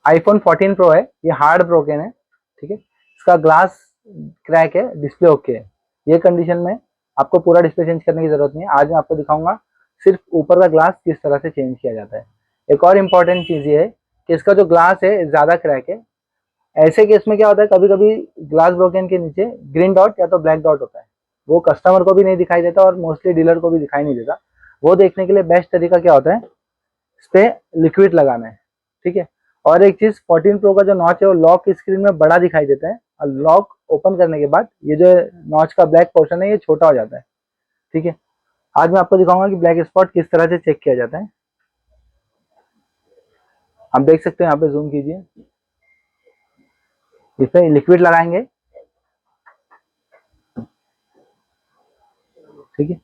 IPhone 14 pro है, ये hard broken है, ठीक है। इसका ग्लास क्रैक है, डिस्प्ले ओके है। ये कंडीशन में आपको पूरा डिस्प्ले चेंज करने की जरूरत नहीं है। आज मैं आपको दिखाऊंगा सिर्फ ऊपर का ग्लास किस तरह से चेंज किया जाता है। एक और इम्पॉर्टेंट चीज ये है कि इसका जो ग्लास है ज्यादा क्रैक है। ऐसे केस में क्या होता है, कभी कभी ग्लास ब्रोकन के नीचे ग्रीन डॉट या तो ब्लैक डॉट होता है, वो कस्टमर को भी नहीं दिखाई देता और मोस्टली डीलर को भी दिखाई नहीं देता। वो देखने के लिए बेस्ट तरीका क्या होता है, इस पे लिक्विड लगाना है, ठीक है। और एक चीज, 14 प्रो का जो नॉच है वो लॉक स्क्रीन में बड़ा दिखाई देता है, और लॉक ओपन करने के बाद ये जो नॉच का ब्लैक पोर्शन है ये छोटा हो जाता है, ठीक है। आज मैं आपको दिखाऊंगा कि ब्लैक स्पॉट किस तरह से चेक किया जाता है। आप देख सकते हैं, यहाँ पे जूम कीजिए, इसमें लिक्विड लगाएंगे, ठीक है।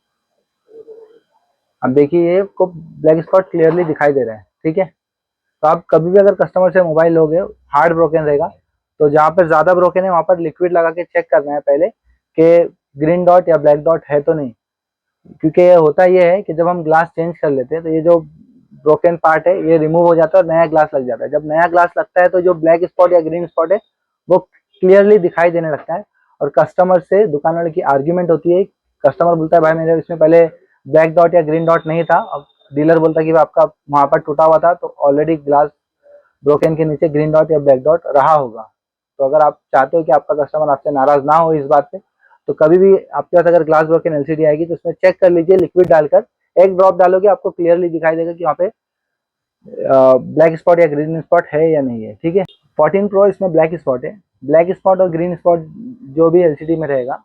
अब देखिए ये को ब्लैक स्पॉट क्लियरली दिखाई दे रहा है, ठीक है। तो आप कभी भी अगर कस्टमर से मोबाइल लोगे, हार्ड ब्रोकन रहेगा, तो जहाँ पर ज्यादा ब्रोकन है वहां पर लिक्विड लगा के चेक करना है पहले कि ग्रीन डॉट या ब्लैक डॉट है तो नहीं। क्योंकि होता ये है कि जब हम ग्लास चेंज कर लेते हैं तो ये जो ब्रोकन पार्ट है ये रिमूव हो जाता है और नया ग्लास लग जाता है। जब नया ग्लास लगता है तो जो ब्लैक स्पॉट या ग्रीन स्पॉट है वो क्लियरली दिखाई देने लगता है, और कस्टमर से दुकान वाले की आर्ग्यूमेंट होती है। कस्टमर बोलता है भाई मेरे इसमें पहले ब्लैक डॉट या ग्रीन डॉट नहीं था, अब डीलर बोलता है कि आपका वहां पर टूटा हुआ था, तो ऑलरेडी ग्लास ब्रोकन के नीचे ग्रीन डॉट या ब्लैक डॉट रहा होगा। तो अगर आप चाहते हो कि आपका कस्टमर आपसे नाराज ना हो इस बात पे, तो कभी भी आपके पास अगर ग्लास ब्रोकन एलसीडी आएगी तो उसमें चेक कर लीजिए, लिक्विड डालकर एक ड्रॉप डालोगे आपको क्लियरली दिखाई देगा कि वहाँ पे ब्लैक स्पॉट या ग्रीन स्पॉट है या नहीं है, ठीक है। 14 प्रो इसमें ब्लैक स्पॉट है। ब्लैक स्पॉट और ग्रीन स्पॉट जो भी एलसीडी में रहेगा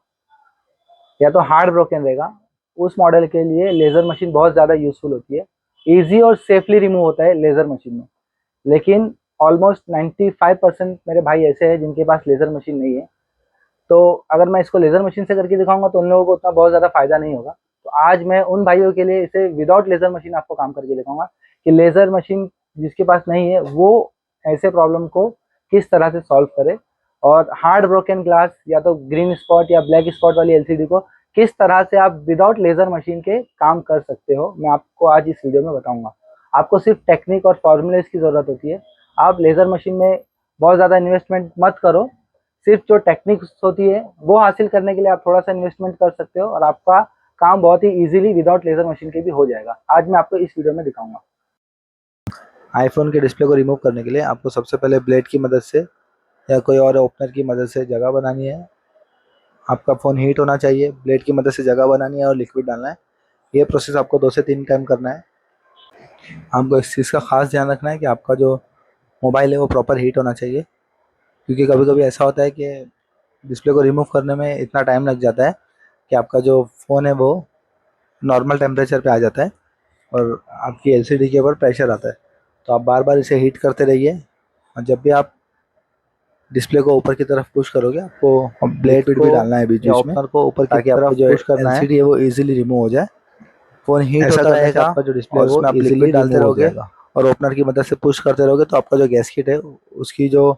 या तो हार्ड ब्रोकन रहेगा, उस मॉडल के लिए लेजर मशीन बहुत ज्यादा यूजफुल होती है। इजी और सेफली रिमूव होता है लेजर मशीन में। लेकिन ऑलमोस्ट 95% मेरे भाई ऐसे हैं जिनके पास लेजर मशीन नहीं है, तो अगर मैं इसको लेजर मशीन से करके दिखाऊंगा तो उन लोगों को उतना बहुत ज्यादा फायदा नहीं होगा। तो आज मैं उन भाइयों के लिए इसे विदाउट लेजर मशीन आपको काम करके दिखाऊंगा कि लेजर मशीन जिसके पास नहीं है वो ऐसे प्रॉब्लम को किस तरह से सॉल्व करे, और हार्ड ब्रोकन ग्लास या तो ग्रीन स्पॉट या ब्लैक स्पॉट वाली एलसीडी को किस तरह से आप विदाउट लेजर मशीन के काम कर सकते हो, मैं आपको आज इस वीडियो में बताऊंगा। आपको सिर्फ टेक्निक और फॉर्मूलेज की जरूरत होती है। आप लेजर मशीन में बहुत ज्यादा इन्वेस्टमेंट मत करो, सिर्फ जो टेक्निक्स होती है वो हासिल करने के लिए आप थोड़ा सा इन्वेस्टमेंट कर सकते हो, और आपका काम बहुत ही इजीली विदाउट लेजर मशीन के भी हो जाएगा। आज मैं आपको इस वीडियो में दिखाऊंगा। आईफोन के डिस्प्ले को रिमूव करने के लिए आपको सबसे पहले ब्लेड की मदद से या कोई और ओपनर की मदद से जगह बनानी है। आपका फ़ोन हीट होना चाहिए, ब्लेड की मदद से जगह बनानी है और लिक्विड डालना है। ये प्रोसेस आपको 2 से 3 टाइम करना है। आपको इस चीज़ का खास ध्यान रखना है कि आपका जो मोबाइल है वो प्रॉपर हीट होना चाहिए, क्योंकि कभी कभी ऐसा होता है कि डिस्प्ले को रिमूव करने में इतना टाइम लग जाता है कि आपका जो फ़ोन है वो नॉर्मल टेम्परेचर पे आ जाता है और आपकी एलसीडी के ऊपर प्रेशर आता है। तो आप बार बार इसे हीट करते रहिए, और जब भी आप डिस्प्ले को ऊपर की तरफ पुश करोगे आपको ब्लेड लिक्विड को भी डालना है बीच या बीच में, ओपनर को ऊपर की ताकि आपको तरफ जो पुश करना है, एलसीडी है वो इजीली रिमूव हो जाए। फोन हीट ऐसा होता करने से रहेगा आपका जो डिस्प्ले और है वो उसमें आप इजीली लिक्विड डालते रिमूव हो रहोगे, जाएगा। और ओपनर की मदद से पुश करते रहोगे तो आपका जो गैसकिट है उसकी जो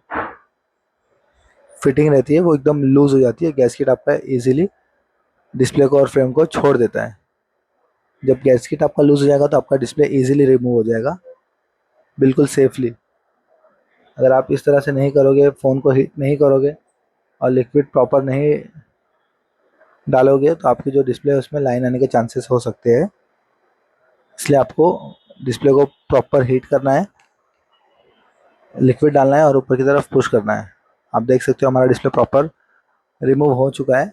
फिटिंग रहती है वो एकदम लूज हो जाती है। गैसकिट आपका इजीली डिस्प्ले को और फ्रेम को छोड़ देता है। जब गैसकिट आपका लूज हो जाएगा तो आपका डिस्प्ले इजीली रिमूव हो जाएगा, बिल्कुल सेफली। अगर आप इस तरह से नहीं करोगे, फ़ोन को हीट नहीं करोगे और लिक्विड प्रॉपर नहीं डालोगे, तो आपकी जो डिस्प्ले है उसमें लाइन आने के चांसेस हो सकते हैं। इसलिए आपको डिस्प्ले को प्रॉपर हीट करना है, लिक्विड डालना है और ऊपर की तरफ पुश करना है। आप देख सकते हो हमारा डिस्प्ले प्रॉपर रिमूव हो चुका है।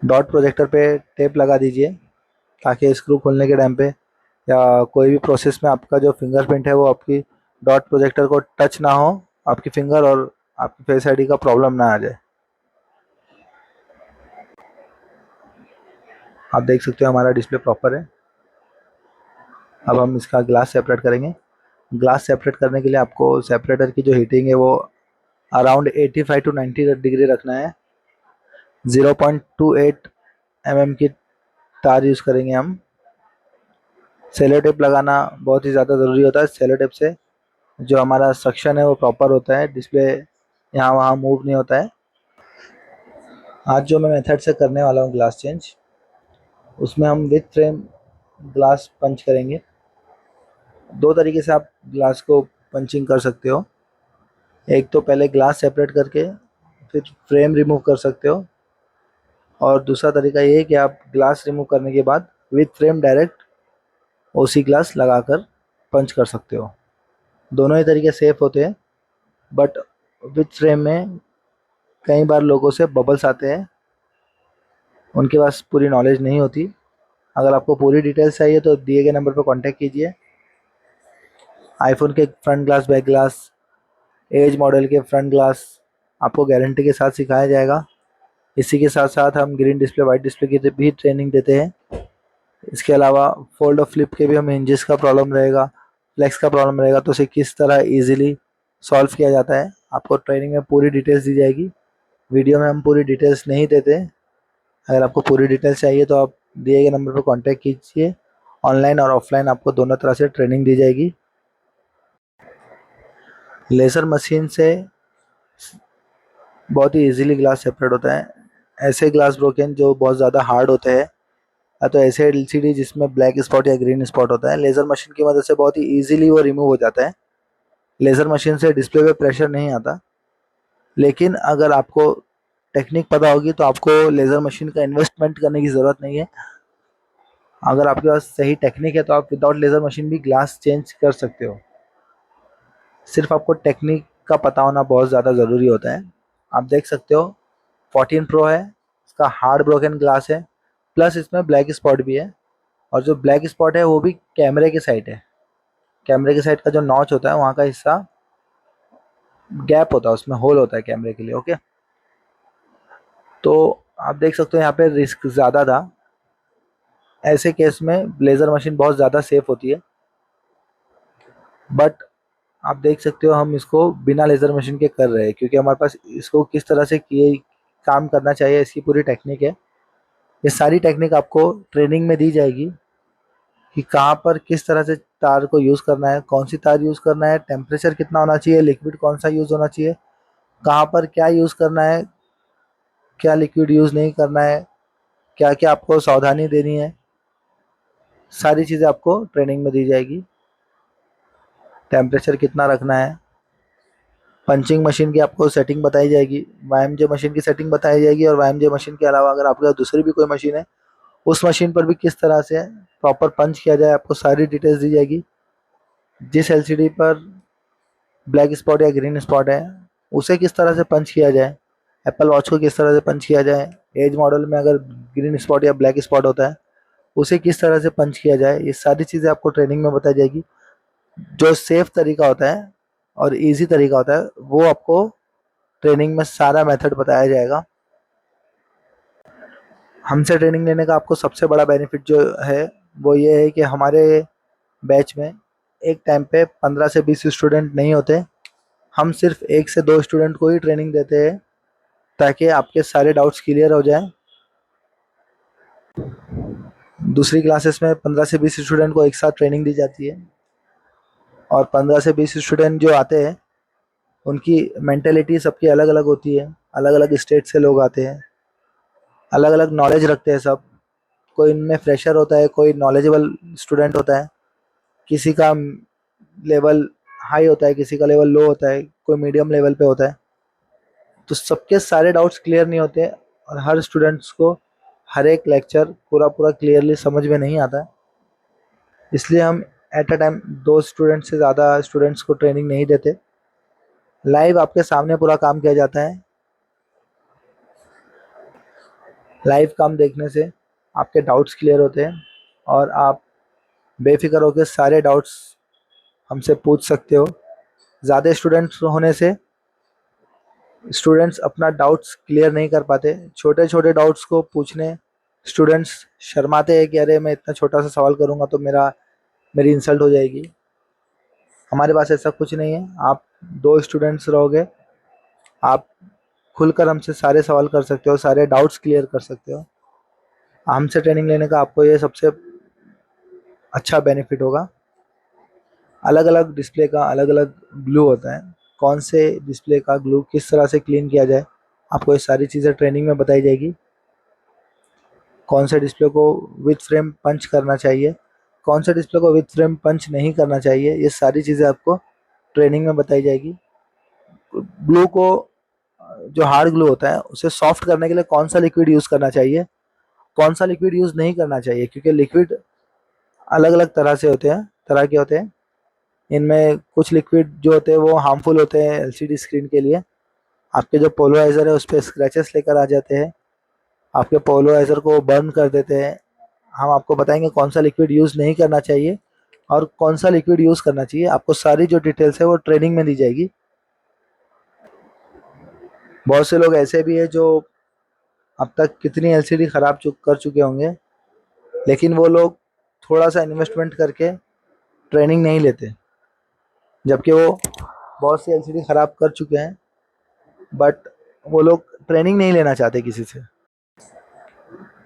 डॉट प्रोजेक्टर पे टेप लगा दीजिए, ताकि स्क्रू खोलने के टाइम पे या कोई भी प्रोसेस में आपका जो फिंगरप्रिंट है वो आपकी डॉट प्रोजेक्टर को टच ना हो, आपकी फिंगर और आपकी फेस आईडी का प्रॉब्लम ना आ जाए। आप देख सकते हो हमारा डिस्प्ले प्रॉपर है। अब हम इसका ग्लास सेपरेट करेंगे। ग्लास सेपरेट करने के लिए आपको सेपरेटर की जो हीटिंग है वो अराउंड 85 टू 90 डिग्री रखना है। 0.28 mm की तार यूज़ करेंगे हम। सेलो टेप लगाना बहुत ही ज़्यादा ज़रूरी होता है। सेलो टेप से जो हमारा सक्शन है वो प्रॉपर होता है, डिस्प्ले यहाँ वहाँ मूव नहीं होता है। आज जो मैं मेथड से करने वाला हूँ ग्लास चेंज, उसमें हम विथ फ्रेम ग्लास पंच करेंगे। दो तरीके से आप ग्लास को पंचिंग कर सकते हो। एक तो पहले ग्लास सेपरेट करके फिर फ्रेम रिमूव कर सकते हो, और दूसरा तरीका ये है कि आप ग्लास रिमूव करने के बाद with frame direct OC glass लगाकर पंच कर सकते हो। दोनों ही तरीके सेफ होते हैं, बट विथ फ्रेम में कई बार लोगों से बबल्स आते हैं, उनके पास पूरी नॉलेज नहीं होती। अगर आपको पूरी डिटेल्स चाहिए तो दिए गए नंबर पर कांटेक्ट कीजिए। आईफोन के front glass, back glass, edge model के फ्रंट ग्लास आपको गारंटी के साथ सिखाया जाएगा। इसी के साथ साथ हम ग्रीन डिस्प्ले, वाइट डिस्प्ले की भी ट्रेनिंग देते हैं। इसके अलावा फोल्ड और फ्लिप के भी हम हिंजेस का प्रॉब्लम रहेगा, फ्लेक्स का प्रॉब्लम रहेगा, तो उसे किस तरह इजीली सॉल्व किया जाता है आपको ट्रेनिंग में पूरी डिटेल्स दी जाएगी। वीडियो में हम पूरी डिटेल्स नहीं देते। अगर आपको पूरी डिटेल्स चाहिए तो आप दिए गए नंबर पर कांटेक्ट कीजिए। ऑनलाइन और ऑफलाइन आपको दोनों तरह से ट्रेनिंग दी जाएगी। लेज़र मशीन से बहुत ही इजीली ग्लास सेपरेट होता है। ऐसे ग्लास ब्रोकन जो बहुत ज़्यादा हार्ड होते हैं, या तो ऐसे एलसीडी जिसमें ब्लैक स्पॉट या ग्रीन स्पॉट होता है, लेज़र मशीन की मदद से बहुत ही इजीली वो रिमूव हो जाता है। लेज़र मशीन से डिस्प्ले पे प्रेशर नहीं आता। लेकिन अगर आपको टेक्निक पता होगी तो आपको लेज़र मशीन का इन्वेस्टमेंट करने की ज़रूरत नहीं है। अगर आपके पास सही टेक्निक है तो आप विदाउट लेज़र मशीन भी ग्लास चेंज कर सकते हो। सिर्फ आपको टेक्निक का पता होना बहुत ज़्यादा ज़रूरी होता है। आप देख सकते हो 14 प्रो है, इसका हार्ड ब्रोकन ग्लास है, प्लस इसमें ब्लैक स्पॉट भी है। और जो ब्लैक स्पॉट है वो भी कैमरे के साइड है। कैमरे के साइड का जो नॉच होता है वहाँ का हिस्सा गैप होता है, उसमें होल होता है कैमरे के लिए। ओके, तो आप देख सकते हो यहाँ पे रिस्क ज़्यादा था। ऐसे केस में लेज़र मशीन बहुत ज़्यादा सेफ होती है, बट आप देख सकते हो हम इसको बिना लेज़र मशीन के कर रहे हैं क्योंकि हमारे पास इसको किस तरह से किए काम करना चाहिए इसकी पूरी टेक्निक है। ये सारी टेक्निक आपको ट्रेनिंग में दी जाएगी कि कहाँ पर किस तरह से तार को यूज़ करना है, कौन सी तार यूज़ करना है, टेम्परेचर कितना होना चाहिए, लिक्विड कौन सा यूज़ होना चाहिए, कहाँ पर क्या यूज़ करना है, क्या लिक्विड यूज़ नहीं करना है, क्या क्या आपको सावधानी देनी है, सारी चीज़ें आपको ट्रेनिंग में दी जाएगी। टेम्परेचर कितना रखना है, पंचिंग मशीन की आपको सेटिंग बताई जाएगी, वाईएमजे मशीन की सेटिंग बताई जाएगी, और वाईएमजे मशीन के अलावा अगर आपके पास दूसरी भी कोई मशीन है उस मशीन पर भी किस तरह से प्रॉपर पंच किया जाए आपको सारी डिटेल्स दी जाएगी। जिस एलसीडी पर ब्लैक स्पॉट या ग्रीन स्पॉट है उसे किस तरह से पंच किया जाए, एप्पल वॉच को किस तरह से पंच किया जाए, एज मॉडल में अगर ग्रीन स्पॉट या ब्लैक स्पॉट होता है उसे किस तरह से पंच किया जाए, ये सारी चीज़ें आपको ट्रेनिंग में बताई जाएगी। जो सेफ तरीका होता है और इजी तरीका होता है वो आपको ट्रेनिंग में सारा मेथड बताया जाएगा। हमसे ट्रेनिंग लेने का आपको सबसे बड़ा बेनिफिट जो है वो ये है कि हमारे बैच में एक टाइम पे 15 से 20 स्टूडेंट नहीं होते। हम सिर्फ 1 से 2 स्टूडेंट को ही ट्रेनिंग देते हैं ताकि आपके सारे डाउट्स क्लियर हो जाएं। दूसरी क्लासेस में 15 से 20 स्टूडेंट को एक साथ ट्रेनिंग दी जाती है, और 15 से 20 स्टूडेंट जो आते हैं उनकी मेंटेलिटी सबकी अलग अलग होती है। अलग अलग स्टेट से लोग आते हैं, अलग अलग नॉलेज रखते हैं सब। कोई इनमें फ्रेशर होता है, कोई नॉलेजेबल स्टूडेंट होता है, किसी का लेवल हाई होता है, किसी का लेवल लो होता है, कोई मीडियम लेवल पे होता है। तो सबके सारे डाउट्स क्लियर नहीं होते और हर स्टूडेंट्स को हर एक लेक्चर पूरा पूरा क्लियरली समझ में नहीं आता है। इसलिए हम एट अ टाइम 2 स्टूडेंट से ज़्यादा स्टूडेंट्स को ट्रेनिंग नहीं देते। लाइव आपके सामने पूरा काम किया जाता है। लाइव काम देखने से आपके डाउट्स क्लियर होते हैं और आप बेफिक्र होकर सारे डाउट्स हमसे पूछ सकते हो। ज़्यादा स्टूडेंट्स होने से स्टूडेंट्स अपना डाउट्स क्लियर नहीं कर पाते। छोटे छोटे डाउट्स को पूछने स्टूडेंट्स शर्माते हैं कि अरे मैं इतना छोटा सा सवाल करूंगा तो मेरी इंसल्ट हो जाएगी। हमारे पास ऐसा कुछ नहीं है। आप 2 स्टूडेंट्स रहोगे, आप खुलकर हमसे सारे सवाल कर सकते हो, सारे डाउट्स क्लियर कर सकते हो। हमसे ट्रेनिंग लेने का आपको ये सबसे अच्छा बेनिफिट होगा। अलग अलग डिस्प्ले का अलग अलग ग्लू होता है, कौन से डिस्प्ले का ग्लू किस तरह से क्लीन किया जाए आपको ये सारी चीज़ें ट्रेनिंग में बताई जाएगी। कौन से डिस्प्ले को विथ फ्रेम पंच करना चाहिए, कौन सा डिस्प्ले को विथ फ्रेम पंच नहीं करना चाहिए, ये सारी चीज़ें आपको ट्रेनिंग में बताई जाएगी। ग्लू को जो हार्ड ग्लू होता है उसे सॉफ्ट करने के लिए कौन सा लिक्विड यूज़ करना चाहिए, कौन सा लिक्विड यूज़ नहीं करना चाहिए, क्योंकि लिक्विड अलग अलग तरह के होते हैं। इनमें कुछ लिक्विड जो होते हैं वो हार्मफुल होते हैं एलसीडी स्क्रीन के लिए। आपके जो पोलराइजर है उस पर स्क्रैचेस लेकर आ जाते हैं, आपके पोलराइजर को बर्न कर देते हैं। हम आपको बताएंगे कौन सा लिक्विड यूज़ नहीं करना चाहिए और कौन सा लिक्विड यूज़ करना चाहिए। आपको सारी जो डिटेल्स है वो ट्रेनिंग में दी जाएगी। बहुत से लोग ऐसे भी है जो अब तक कितनी एलसीडी खराब कर चुके होंगे, लेकिन वो लोग थोड़ा सा इन्वेस्टमेंट करके ट्रेनिंग नहीं लेते, जबकि वो बहुत सी एलसीडी खराब कर चुके हैं, बट वो लोग ट्रेनिंग नहीं लेना चाहते किसी से।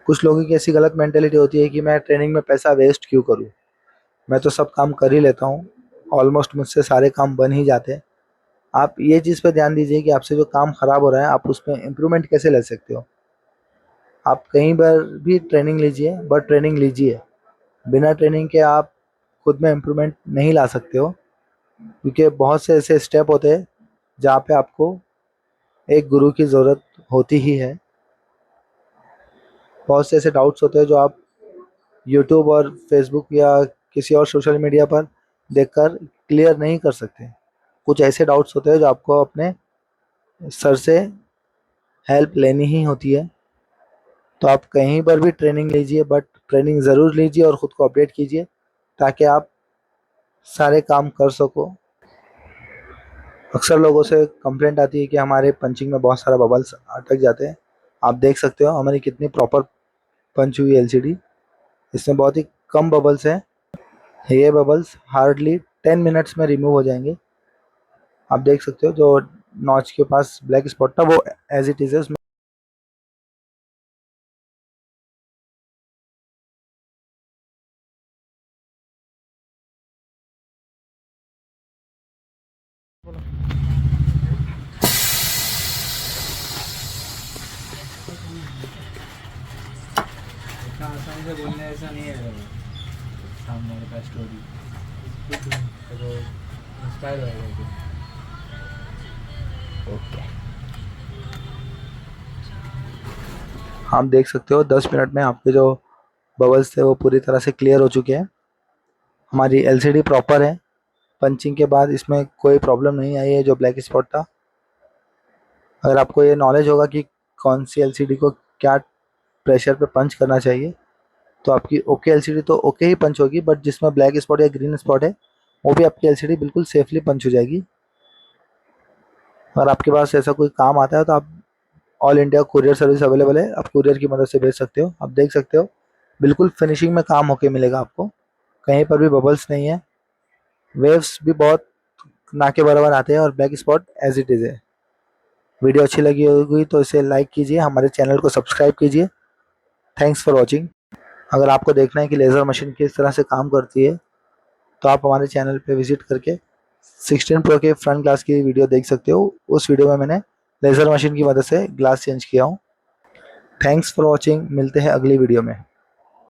कुछ लोगों की ऐसी गलत मेंटेलिटी होती है कि मैं ट्रेनिंग में पैसा वेस्ट क्यों करूं, मैं तो सब काम कर ही लेता हूं, ऑलमोस्ट मुझसे सारे काम बन ही जाते हैं। आप ये चीज़ पे ध्यान दीजिए कि आपसे जो काम खराब हो रहा है आप उसमें इम्प्रूवमेंट कैसे ले सकते हो। आप कहीं पर भी ट्रेनिंग लीजिए, बट ट्रेनिंग लीजिए, बिना ट्रेनिंग के आप खुद में इम्प्रूवमेंट नहीं ला सकते हो, क्योंकि बहुत से ऐसे स्टेप होते हैं जहाँ पे आपको एक गुरु की ज़रूरत होती ही है। बहुत से ऐसे डाउट्स होते हैं जो आप यूट्यूब और फेसबुक या किसी और सोशल मीडिया पर देखकर क्लियर नहीं कर सकते। कुछ ऐसे डाउट्स होते हैं जो आपको अपने सर से हेल्प लेनी ही होती है। तो आप कहीं पर भी ट्रेनिंग लीजिए, बट ट्रेनिंग ज़रूर लीजिए और ख़ुद को अपडेट कीजिए ताकि आप सारे काम कर सको। अक्सर लोगों से कंप्लेंट आती है कि हमारे पंचिंग में बहुत सारा बबल्स अटक जाते हैं। आप देख सकते हो हमारी कितनी प्रॉपर पंच हुई एलसीडी, इसमें बहुत ही कम बबल्स हैं। ये बबल्स हार्डली 10 मिनट्स में रिमूव हो जाएंगे। आप देख सकते हो जो नॉच के पास ब्लैक स्पॉट था वो एज इट इज़ है, उसमें इतना आसानी से बोलने ऐसा नहीं है सामने वाले का स्टोरी, तो इंस्पायर होएगा। ओके, आप देख सकते हो 10 मिनट में आपके जो बबल्स थे वो पूरी तरह से क्लियर हो चुके हैं। हमारी एलसीडी प्रॉपर है, पंचिंग के बाद इसमें कोई प्रॉब्लम नहीं आई है जो ब्लैक स्पॉट था। अगर आपको ये नॉलेज होगा कि कौन सी एलसीडी को क्या प्रेशर पे पंच करना चाहिए, तो आपकी ओके एलसीडी तो ओके ही पंच होगी, बट जिसमें ब्लैक स्पॉट या ग्रीन स्पॉट है वो भी आपकी एलसीडी बिल्कुल सेफली पंच हो जाएगी। अगर आपके पास ऐसा कोई काम आता है तो आप all India courier service available है, आप कुरियर की मदद से भेज सकते हो। आप देख सकते हो बिल्कुल फिनिशिंग में काम होके मिलेगा आपको, कहीं पर भी बबल्स नहीं है, वेव्स भी बहुत ना के बराबर आते हैं और black spot as it is है। वीडियो अच्छी लगी होगी तो इसे लाइक कीजिए, हमारे चैनल को सब्सक्राइब कीजिए। Thanks for watching. अगर आपको देखना है कि लेज़र मशीन किस तरह से काम करती है तो आप हमारे चैनल पे विजिट करके 16 प्रो के फ्रंट ग्लास की वीडियो देख सकते हो। उस वीडियो में मैंने लेज़र मशीन की मदद से ग्लास चेंज किया हूँ। थैंक्स फॉर वॉचिंग, मिलते हैं अगली वीडियो में।